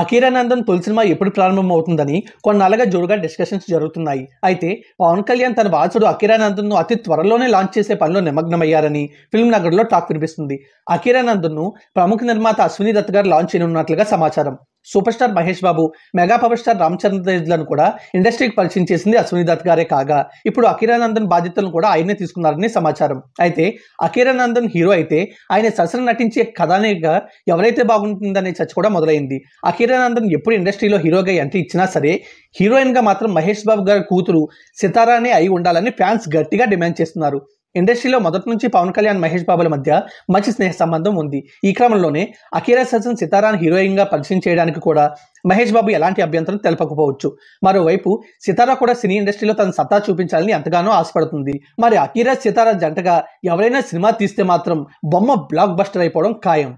అకీరా నందన్ తొలి సినిమా ఎప్పుడు ప్రారంభమవుతుందని కొన్నాళ్ళుగా జోరుగా డిస్కషన్స్ జరుగుతున్నాయి. అయితే పవన్ కళ్యాణ్ తన వారసుడు అకీరా నందన్ను అతి త్వరలోనే లాంచ్ చేసే పనిలో నిమగ్నమయ్యారని ఫిల్మ్ నగర్లో టాక్ వినిపిస్తుంది. అకీరా నందన్ను ప్రముఖ నిర్మాత అశ్విని దత్ గారు లాంచ్ చేయనున్నట్లుగా సమాచారం. Super star Mahesh Babu, mega power star Ram Charan తేజ్లను కూడా ఇండస్ట్రీకి పరిచయం చేసింది అశ్విని దత్ గారే కాగా ఇప్పుడు అకీరా నందన్ బాధ్యతలను కూడా ఆయనే తీసుకున్నారని సమాచారం. అయితే అకీరా నందన్ హీరో అయితే ఆయన సరసన నటించే కథానాయికగా ఎవరైతే బాగుంటుందనే చర్చ కూడా మొదలైంది. అకీరా నందన్ ఎప్పుడు ఇండస్ట్రీలో హీరోగా ఎంట్రీ ఇచ్చినా సరే హీరోయిన్ గా మాత్రం మహేష్ బాబు గారి కూతురు సితారానే అయి ఉండాలని ఫ్యాన్స్ గట్టిగా డిమాండ్ చేస్తున్నారు. ఇండస్ట్రీలో మొదటి నుంచి పవన్ కళ్యాణ్, మహేష్ బాబుల మధ్య మంచి స్నేహ సంబంధం ఉంది. ఈ క్రమంలోనే అకీరా సజన్ సితారాను హీరోయిన్ గా పరిచయం చేయడానికి కూడా మహేష్ బాబు ఎలాంటి అభ్యంతరం తెలపకపోవచ్చు. మరోవైపు సితారా కూడా సినీ ఇండస్ట్రీలో తన సత్తా చూపించాలని ఎంతగానో ఆశపడుతుంది. మరి అకీరా సితారా జంటగా ఎవరైనా సినిమా తీస్తే మాత్రం బొమ్మ బ్లాక్ బస్టర్ అయిపోవడం ఖాయం.